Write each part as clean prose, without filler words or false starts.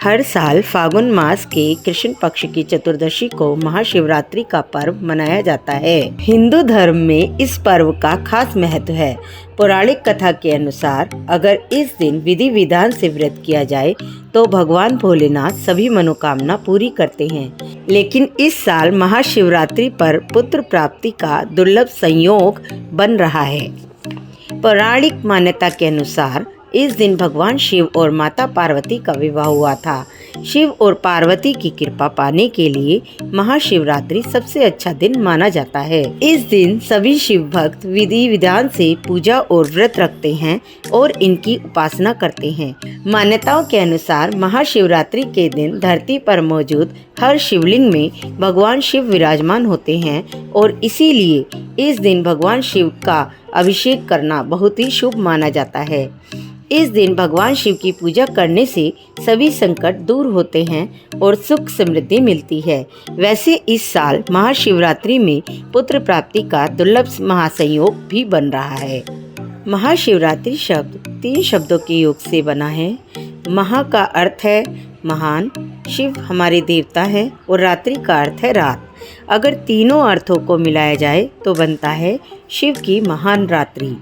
हर साल फागुन मास के कृष्ण पक्ष की चतुर्दशी को महाशिवरात्रि का पर्व मनाया जाता है। हिंदू धर्म में इस पर्व का खास महत्व है। पौराणिक कथा के अनुसार अगर इस दिन विधि विधान से व्रत किया जाए तो भगवान भोलेनाथ सभी मनोकामना पूरी करते हैं। लेकिन इस साल महाशिवरात्रि पर पुत्र प्राप्ति का दुर्लभ संयोग बन रहा है। पौराणिक मान्यता के अनुसार इस दिन भगवान शिव और माता पार्वती का विवाह हुआ था। शिव और पार्वती की कृपा पाने के लिए महाशिवरात्रि सबसे अच्छा दिन माना जाता है। इस दिन सभी शिव भक्त विधि विधान से पूजा और व्रत रखते हैं और इनकी उपासना करते हैं। मान्यताओं के अनुसार महाशिवरात्रि के दिन धरती पर मौजूद हर शिवलिंग में भगवान शिव विराजमान होते हैं और इसीलिए इस दिन भगवान शिव का अभिषेक करना बहुत ही शुभ माना जाता है। इस दिन भगवान शिव की पूजा करने से सभी संकट दूर होते हैं और सुख समृद्धि मिलती है। वैसे इस साल महाशिवरात्रि में पुत्र प्राप्ति का दुर्लभ महासंयोग भी बन रहा है। महाशिवरात्रि शब्द 3 शब्दों के योग से बना है। महा का अर्थ है महान, शिव हमारे देवता है और रात्रि का अर्थ है रात। अगर तीनों अर्थों को मिलाया जाए तो बनता है शिव की महान रात्रि।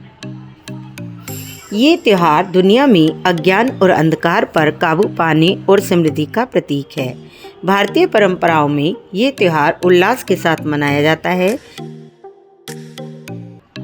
ये त्योहार दुनिया में अज्ञान और अंधकार पर काबू पाने और समृद्धि का प्रतीक है। भारतीय परंपराओं में ये त्योहार उल्लास के साथ मनाया जाता है।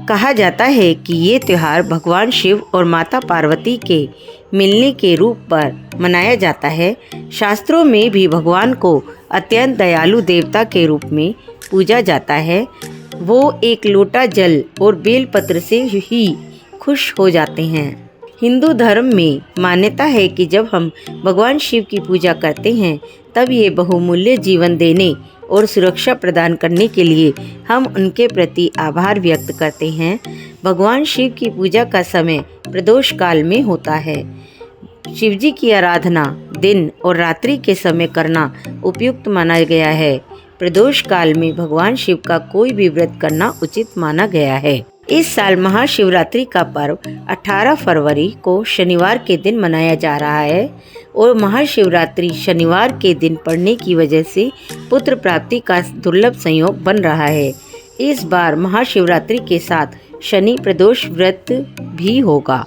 कहा जाता है कि ये त्योहार भगवान शिव और माता पार्वती के मिलने के रूप पर मनाया जाता है। शास्त्रों में भी भगवान को अत्यंत दयालु देवता के रूप में पूजा जाता है। वो एक लोटा जल और बेलपत्र से ही खुश हो जाते हैं। हिंदू धर्म में मान्यता है कि जब हम भगवान शिव की पूजा करते हैं तब ये बहुमूल्य जीवन देने और सुरक्षा प्रदान करने के लिए हम उनके प्रति आभार व्यक्त करते हैं। भगवान शिव की पूजा का समय प्रदोष काल में होता है। शिवजी की आराधना दिन और रात्रि के समय करना उपयुक्त माना गया है। प्रदोष काल में भगवान शिव का कोई भी व्रत करना उचित माना गया है। इस साल महाशिवरात्रि का पर्व 18 फरवरी को शनिवार के दिन मनाया जा रहा है और महाशिवरात्रि शनिवार के दिन पड़ने की वजह से पुत्र प्राप्ति का दुर्लभ संयोग बन रहा है। इस बार महाशिवरात्रि के साथ शनि प्रदोष व्रत भी होगा।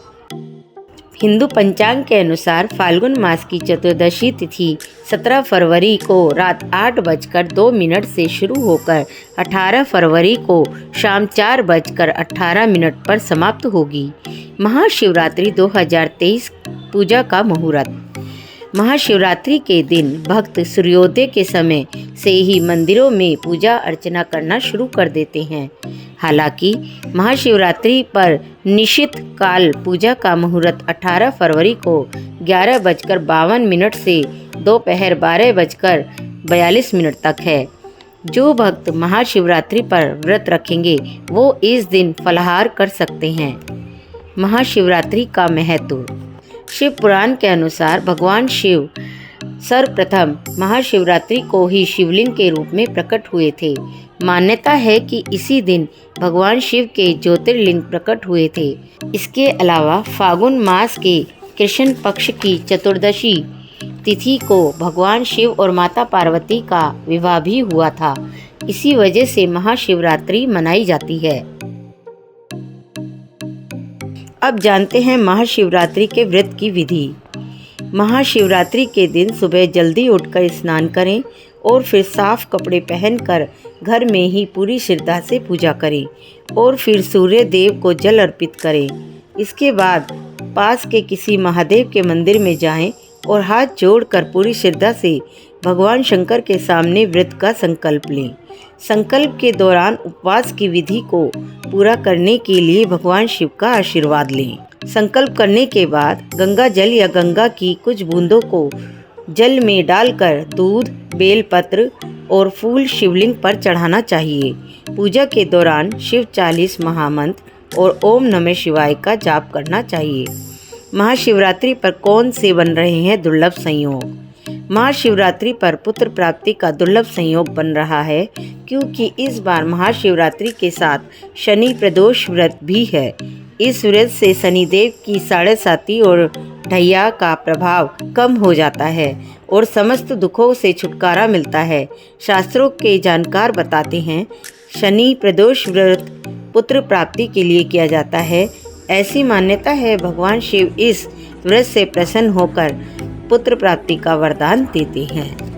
हिंदू पंचांग के अनुसार फाल्गुन मास की चतुर्दशी तिथि 17 फरवरी को रात 8:02 से शुरू होकर 18 फरवरी को शाम 4:18 पर समाप्त होगी। महाशिवरात्रि 2023 पूजा का मुहूर्त। महाशिवरात्रि के दिन भक्त सूर्योदय के समय से ही मंदिरों में पूजा अर्चना करना शुरू कर देते हैं। हालांकि महाशिवरात्रि पर निश्चित काल पूजा का मुहूर्त 18 फरवरी को 11:52 से दोपहर 12:42 तक है। जो भक्त महाशिवरात्रि पर व्रत रखेंगे वो इस दिन फलाहार कर सकते हैं। महाशिवरात्रि का महत्व। शिव पुराण के अनुसार भगवान शिव सर्वप्रथम महाशिवरात्रि को ही शिवलिंग के रूप में प्रकट हुए थे। मान्यता है कि इसी दिन भगवान शिव के ज्योतिर्लिंग प्रकट हुए थे। इसके अलावा फागुन मास के कृष्ण पक्ष की चतुर्दशी तिथि को भगवान शिव और माता पार्वती का विवाह भी हुआ था। इसी वजह से महाशिवरात्रि मनाई जाती है। अब जानते हैं महाशिवरात्रि के व्रत की विधि। महाशिवरात्रि के दिन सुबह जल्दी उठकर स्नान करें और फिर साफ कपड़े पहनकर घर में ही पूरी श्रद्धा से पूजा करें और फिर सूर्य देव को जल अर्पित करें। इसके बाद पास के किसी महादेव के मंदिर में जाएं और हाथ जोड़कर पूरी श्रद्धा से भगवान शंकर के सामने व्रत का संकल्प लें। संकल्प के दौरान उपवास की विधि को पूरा करने के लिए भगवान शिव का आशीर्वाद लें। संकल्प करने के बाद गंगा जल या गंगा की कुछ बूंदों को जल में डालकर दूध, बेलपत्र और फूल शिवलिंग पर चढ़ाना चाहिए। पूजा के दौरान शिव 40 महामंत्र और ओम नमः शिवाय का जाप करना चाहिए। महाशिवरात्रि पर कौन से बन रहे हैं दुर्लभ संयोग। महाशिवरात्रि पर पुत्र प्राप्ति का दुर्लभ संयोग बन रहा है क्योंकि इस बार महाशिवरात्रि के साथ शनि प्रदोष व्रत भी है। इस व्रत से शनिदेव की 7.5 और ढैया का प्रभाव कम हो जाता है और समस्त दुखों से छुटकारा मिलता है। शास्त्रों के जानकार बताते हैं, शनि प्रदोष व्रत पुत्र प्राप्ति के लिए किया जाता है। ऐसी मान्यता है भगवान शिव इस व्रत से प्रसन्न होकर पुत्र प्राप्ति का वरदान देते हैं।